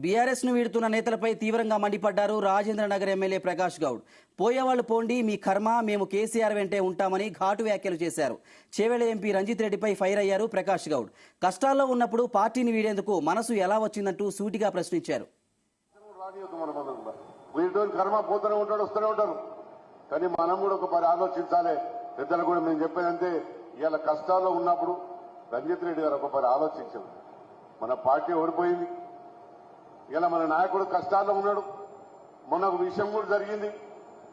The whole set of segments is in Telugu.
బీఆర్ఎస్ ను వీడుతున్న నేతలపై తీవ్రంగా మండిపడ్డారు రాజేంద్రనగర్ ఎమ్మెల్యే ప్రకాష్ గౌడ్. పోయేవాళ్లు పోండి, మీ కర్మ, మేము కేసీఆర్ వెంటే ఉంటామని ఘాటు వ్యాఖ్యలు చేశారు. చేవెళ్ల ఎంపీ రంజిత్ రెడ్డిపై ఫైర్ అయ్యారు ప్రకాష్ గౌడ్. కష్టాల్లో ఉన్నప్పుడు పార్టీని వీడేందుకు మనసు ఎలా వచ్చిందంటూ సూటిగా ప్రశ్నించారు. కర్మ పోతూనే ఉంటాడు, వస్తూనే ఉంటారు. కానీ మనం కూడా ఒక పరి ఆలోచించాలి. పెద్దలు కూడా మేము చెప్పేదంటే ఇవాళ కష్టాల్లో ఉన్నప్పుడు రంజిత్ రెడ్డి గారు ఒక పరి ఆలోచించారు. మన పార్టీ ఓడిపోయింది, ఇలా మన నాయకుడు కష్టాల్లో ఉన్నాడు, మొన్న ఒక విషయం కూడా జరిగింది.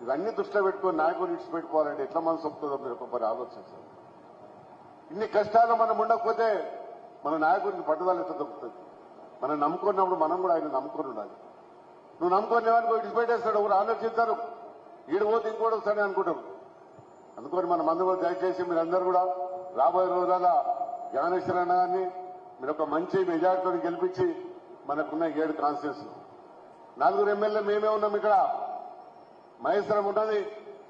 ఇవన్నీ దృష్టిలో పెట్టుకొని నాయకుడు ఇచ్చి పెట్టుకోవాలంటే ఎట్లా మనసు వస్తుందో మీరు ఒకసారి ఆలోచించాలి. ఇన్ని కష్టాలు మనం ఉండకపోతే మన నాయకుడిని పట్టుదల ఎట్లా దొరుకుతుంది? మనం నమ్ముకున్నప్పుడు మనం కూడా ఆయన నమ్ముకొని ఉండాలి. నువ్వు నమ్ముకునే వాడికి విడిచిపెట్టేస్తాడు, ఒకరు ఆలోచిస్తారు, ఈడు పోతే ఇంకోటి వస్తాడని అనుకుంటారు. అందుకని మన మందు కూడా దయచేసి మీరందరూ కూడా రాబోయే రోజుల జ్ఞానేశ్వరన్న గారిని మీరు ఒక మంచి మెజార్టీతో గెలిపించి మనకున్న 7 కాన్స్టిట్యూన్స్ 4 ఎమ్మెల్యే మేమే ఉన్నాం. ఇక్కడ మహేశ్వరం ఉన్నది,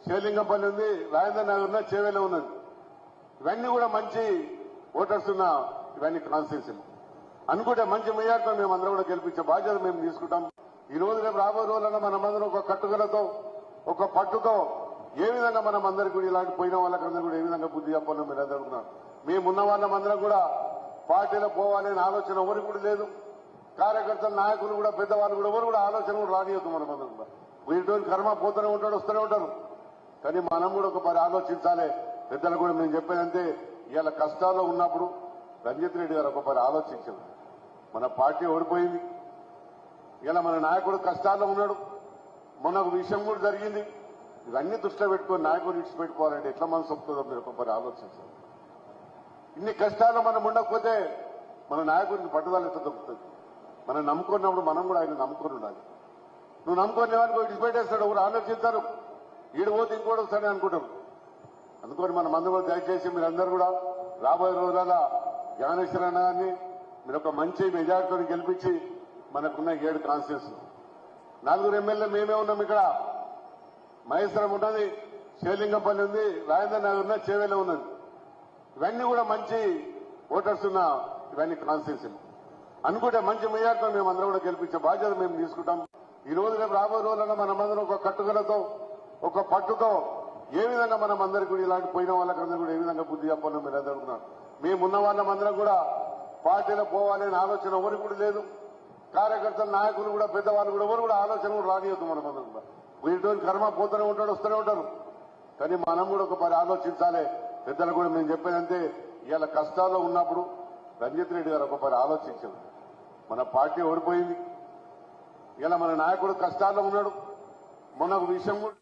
శేలింగంపల్లి ఉంది, రాజేంద్ర నగర్ ఉన్న, చేవేల ఉన్నది. ఇవన్నీ కూడా మంచి ఓటర్స్ ఉన్న ఇవన్నీ కాన్స్టిట్యూన్సీలు అనుకుంటే మంచి మెజార్టీతో మేము అందరం కూడా గెలిపించే బాధ్యత మేము తీసుకుంటాం. ఈ రోజు రేపు రాబోయే రోజుల్లో మనమందరం ఒక కట్టుదలతో ఒక పట్టుతో ఏ విధంగా మనం అందరికీ కూడా ఇలాంటి పోయిన వాళ్ళకందరూ కూడా ఏ విధంగా బుద్ధి చెప్పాలో మీరు అందరుకున్నారు. మేమున్న వాళ్ళమందరం కూడా పార్టీలో పోవాలనే ఆలోచన ఎవరికి కూడా లేదు. కార్యకర్తలు, నాయకులు కూడా, పెద్దవాళ్ళు కూడా ఎవరు కూడా ఆలోచన కూడా రానియొద్దు. మనమందరం కూడా వీటి కర్మ పోతూనే ఉంటాడు, వస్తూనే ఉంటారు. కానీ మనం కూడా ఒక పరి ఆలోచించాలి. పెద్దలు కూడా మేము చెప్పేదంటే ఇవాళ కష్టాల్లో ఉన్నప్పుడు రంజిత్ రెడ్డి గారు ఒక పరి ఆలోచించారు. మన పార్టీ ఓడిపోయింది, ఇలా మన నాయకుడు కష్టాల్లో ఉన్నాడు, మొన్న ఒక విషయం కూడా జరిగింది. ఇవన్నీ దృష్టిలో పెట్టుకొని నాయకుడు ఇచ్చి పెట్టుకోవాలంటే ఎట్లా మనసు వస్తుందో మీరు ఒక పరి ఆలోచించాలి. ఇన్ని కష్టాలు మనం ఉండకపోతే మన నాయకుడిని పట్టుదల ఎట్లా దొరుకుతుంది? మనం నమ్ముకున్నప్పుడు మనం కూడా ఆయన నమ్ముకొని ఉండాలి. నువ్వు నమ్ముకునే వాడికి విడిచిపెట్టేస్తాడు, ఒకరు ఆలోచిస్తారు, ఈడు పోతే ఇంకోటి వస్తాడని అనుకుంటారు. అందుకని మన మందు కూడా దయచేసి మీరందరూ కూడా రాబోయే రోజుల జ్ఞానేశ్వరన్న గారిని మీరు ఒక మంచి మెజార్టీతో గెలిపించి మనకున్న 7 కాన్స్టిట్యూన్స్ 4 ఎమ్మెల్యే మేమే ఉన్నాం. ఇక్కడ మహేశ్వరం ఉన్నది, శేలింగంపల్లి ఉంది, రాజేంద్ర నగర్ ఉన్న, చేవేల ఉన్నది. ఇవన్నీ కూడా మంచి ఓటర్స్ ఉన్న ఇవన్నీ కాన్స్టిట్యూన్సీలు అనుకుంటే మంచి మెజార్టీతో మేము అందరం కూడా గెలిపించే బాధ్యత మేము తీసుకుంటాం. ఈ రోజు రేపు రాబోయే రోజుల్లో మనమందరం ఒక కట్టుదలతో ఒక పట్టుతో ఏ విధంగా మనం అందరికీ కూడా ఇలాంటి పోయిన వాళ్ళకందరూ కూడా ఏ విధంగా బుద్ధి చెప్పాలో మీరు అందరుకున్నారు. మేమున్న వాళ్ళమందరం కూడా పార్టీలో పోవాలనే ఆలోచన ఎవరికి కూడా లేదు. కార్యకర్తలు, నాయకులు కూడా, పెద్దవాళ్ళు కూడా ఎవరు కూడా ఆలోచన కూడా రానియొద్దు. మనమందరం కూడా వీటి కర్మ పోతూనే ఉంటాడు, వస్తూనే ఉంటారు. కానీ మనం కూడా ఒక పరి ఆలోచించాలి. పెద్దలు కూడా మేము చెప్పేదంటే ఇవాళ కష్టాల్లో ఉన్నప్పుడు రంజిత్ రెడ్డి గారు ఒక పరి ఆలోచించారు. మన పార్టీ ఓడిపోయింది, ఇలా మన నాయకుడు కష్టాల్లో ఉన్నాడు, మొన్న ఒక విషయం కూడా